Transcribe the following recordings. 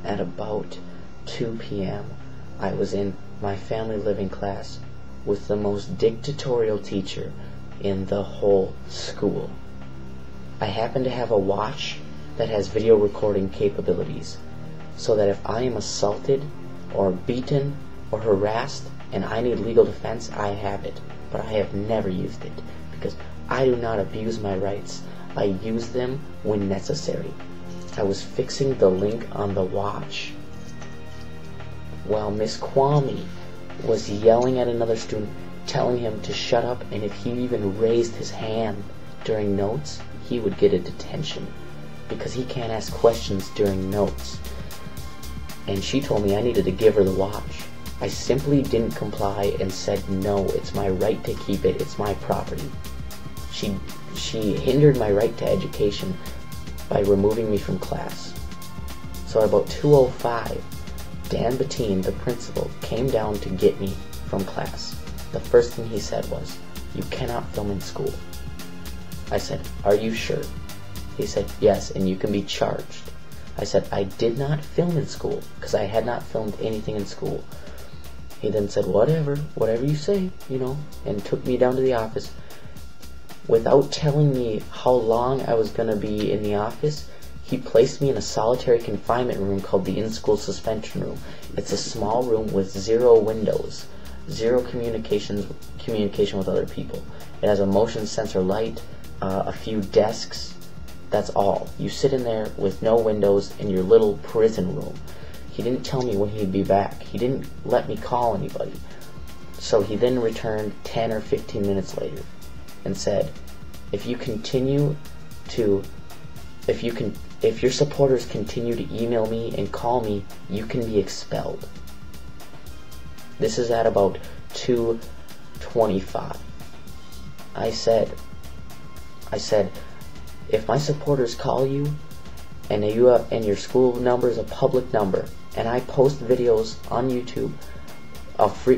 at about 2 p.m., I was in my family living class with the most dictatorial teacher in the whole school. I happen to have a watch that has video recording capabilities, so that if I am assaulted or beaten or harassed and I need legal defense, I have it. But I have never used it, because I do not abuse my rights. I use them when necessary. I was fixing the link on the watch while Miss Kwame was yelling at another student, telling him to shut up, and if he even raised his hand during notes, he would get a detention, because he can't ask questions during notes. And she told me I needed to give her the watch. I simply didn't comply and said, no, it's my right to keep it, it's my property. She hindered my right to education by removing me from class. So at about 2:05, Dan Bettine, the principal, came down to get me from class. The first thing he said was, "You cannot film in school." I said, "Are you sure?" He said, "Yes, and you can be charged." I said, "I did not film in school, because I had not filmed anything in school." He then said, whatever you say, and took me down to the office. Without telling me how long I was going to be in the office, he placed me in a solitary confinement room called the in-school suspension room. It's a small room with 0 windows, 0 communication with other people. It has a motion sensor light, a few desks. That's all. You sit in there with no windows in your little prison room. He didn't tell me when he'd be back. He didn't let me call anybody. So he then returned 10 or 15 minutes later and said, if your supporters continue to email me and call me, you can be expelled. This is at about 2:25. I said, if my supporters call you and your school number is a public number, and I post videos on YouTube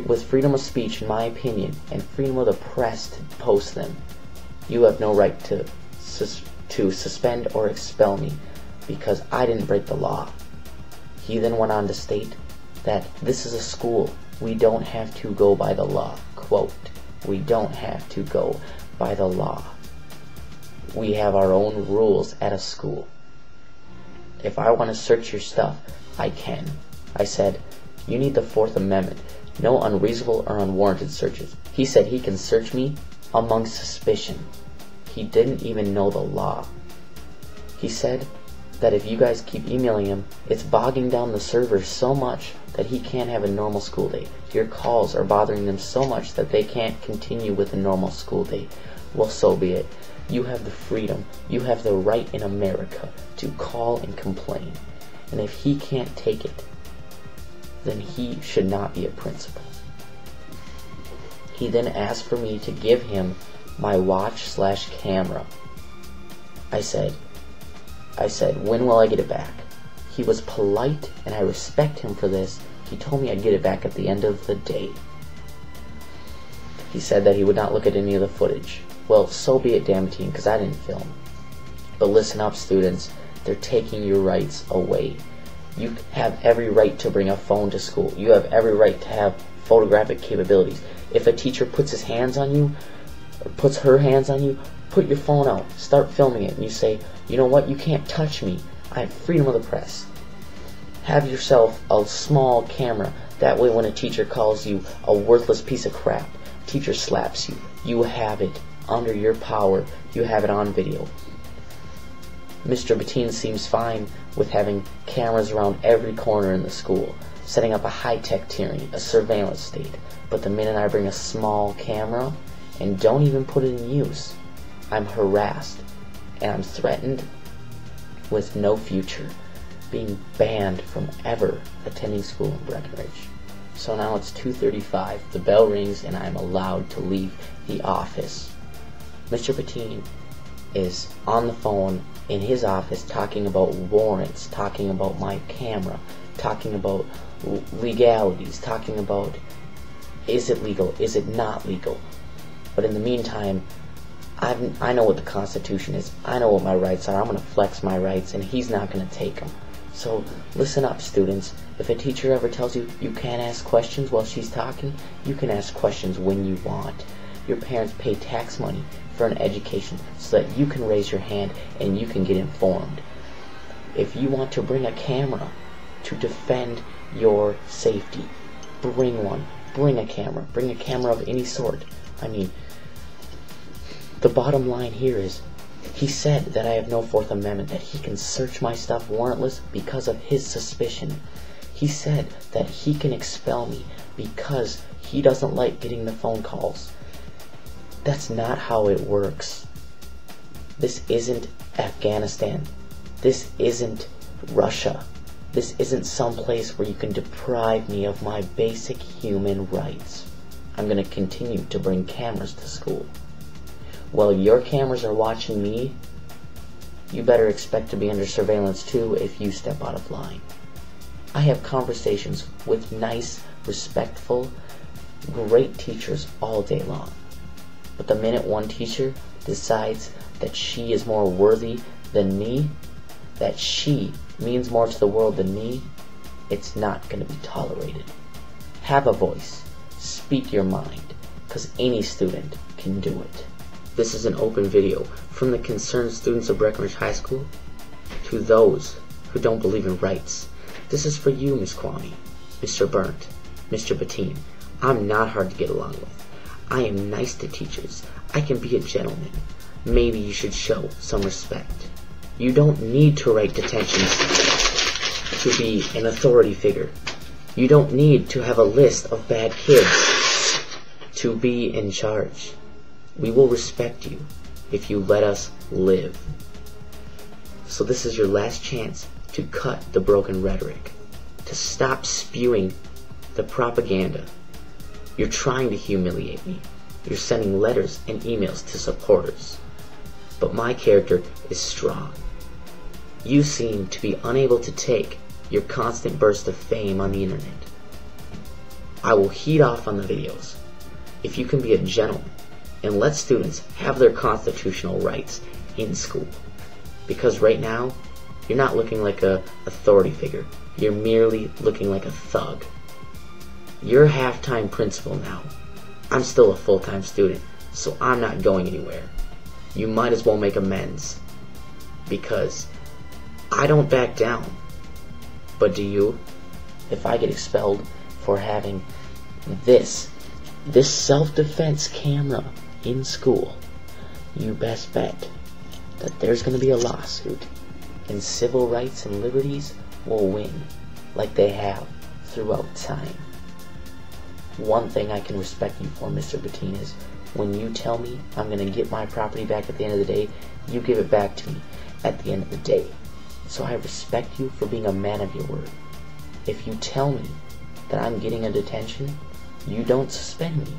with freedom of speech, in my opinion, and freedom of the press to post them, you have no right to suspend or expel me, because I didn't break the law. He then went on to state that this is a school. We don't have to go by the law. Quote, we don't have to go by the law. We have our own rules at a school. If I want to search your stuff, I can. I said, you need the 4th Amendment. No unreasonable or unwarranted searches. He said he can search me among suspicion. He didn't even know the law. He said that if you guys keep emailing him, it's bogging down the server so much that he can't have a normal school day. Your calls are bothering them so much that they can't continue with a normal school day. Well, so be it. You have the freedom, you have the right in America to call and complain. And if he can't take it, then he should not be a principal. He then asked for me to give him my watch/camera. I said, when will I get it back? He was polite, and I respect him for this. He told me I'd get it back at the end of the day. He said that he would not look at any of the footage. Well, so be it, Dan Bettine, because I didn't film. But listen up, students. They're taking your rights away. You have every right to bring a phone to school. You have every right to have photographic capabilities. If a teacher puts his hands on you, or puts her hands on you, put your phone out. Start filming it. And you say, you know what? You can't touch me. I have freedom of the press. Have yourself a small camera. That way when a teacher calls you a worthless piece of crap, teacher slaps you, you have it under your power. You have it on video. Mr. Bettine seems fine with having cameras around every corner in the school, setting up a high-tech tyranny, a surveillance state. But the minute I bring a small camera and don't even put it in use, I'm harassed and I'm threatened with no future, being banned from ever attending school in Breckenridge. So now it's 2:35, the bell rings, and I'm allowed to leave the office. Mr. Bettine is on the phone in his office talking about warrants, talking about my camera, talking about legalities, talking about is it legal, is it not legal. But in the meantime, I know what the Constitution is. I know what my rights are. I'm going to flex my rights, and he's not going to take them. So listen up, students. If a teacher ever tells you you can't ask questions while she's talking, you can ask questions when you want. Your parents pay tax money for an education so that you can raise your hand and you can get informed. If you want to bring a camera to defend your safety, bring one. Bring a camera. Bring a camera of any sort. I mean, the bottom line here is, he said that I have no Fourth Amendment, that he can search my stuff warrantless because of his suspicion. He said that he can expel me because he doesn't like getting the phone calls. That's not how it works. This isn't Afghanistan. This isn't Russia. This isn't some place where you can deprive me of my basic human rights. I'm going to continue to bring cameras to school. While your cameras are watching me, you better expect to be under surveillance too if you step out of line. I have conversations with nice, respectful, great teachers all day long. But the minute one teacher decides that she is more worthy than me, that she means more to the world than me, it's not going to be tolerated. Have a voice. Speak your mind, because any student can do it. This is an open video from the concerned students of Breckenridge High School to those who don't believe in rights. This is for you, Miss Kwame, Mr. Burnt, Mr. Bettine. I'm not hard to get along with. I am nice to teachers. I can be a gentleman. Maybe you should show some respect. You don't need to write detentions to be an authority figure. You don't need to have a list of bad kids to be in charge. We will respect you if you let us live. So this is your last chance to cut the broken rhetoric, to stop spewing the propaganda. You're trying to humiliate me. You're sending letters and emails to supporters. But my character is strong. You seem to be unable to take your constant burst of fame on the internet. I will heed off on the videos. If you can be a gentleman and let students have their constitutional rights in school. Because right now, you're not looking like a authority figure. You're merely looking like a thug. You're a half-time principal now. I'm still a full-time student, so I'm not going anywhere. You might as well make amends. Because I don't back down. But do you? If I get expelled for having this self-defense camera in school, you best bet that there's going to be a lawsuit, and civil rights and liberties will win like they have throughout time. One thing I can respect you for, Mr. Bettine, is when you tell me I'm going to get my property back at the end of the day, you give it back to me at the end of the day. So I respect you for being a man of your word. If you tell me that I'm getting a detention, you don't suspend me.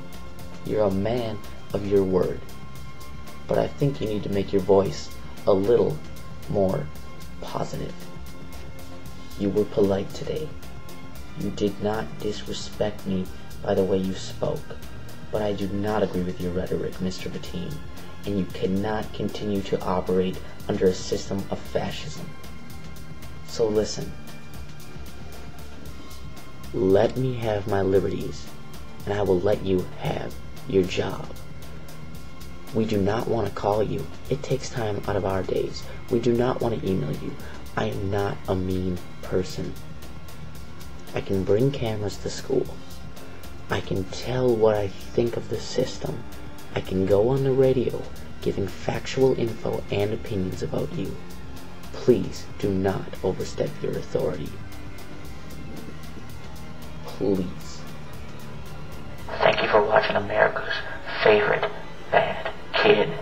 You're a man of your word. But I think you need to make your voice a little more positive. You were polite today. You did not disrespect me by the way you spoke. But I do not agree with your rhetoric, Mr. Bettine, and you cannot continue to operate under a system of fascism. So listen. Let me have my liberties, and I will let you have your job. We do not want to call you. It takes time out of our days. We do not want to email you. I am not a mean person. I can bring cameras to school. I can tell what I think of the system. I can go on the radio giving factual info and opinions about you. Please do not overstep your authority. Please. Thank you for watching America's favorite bad kid.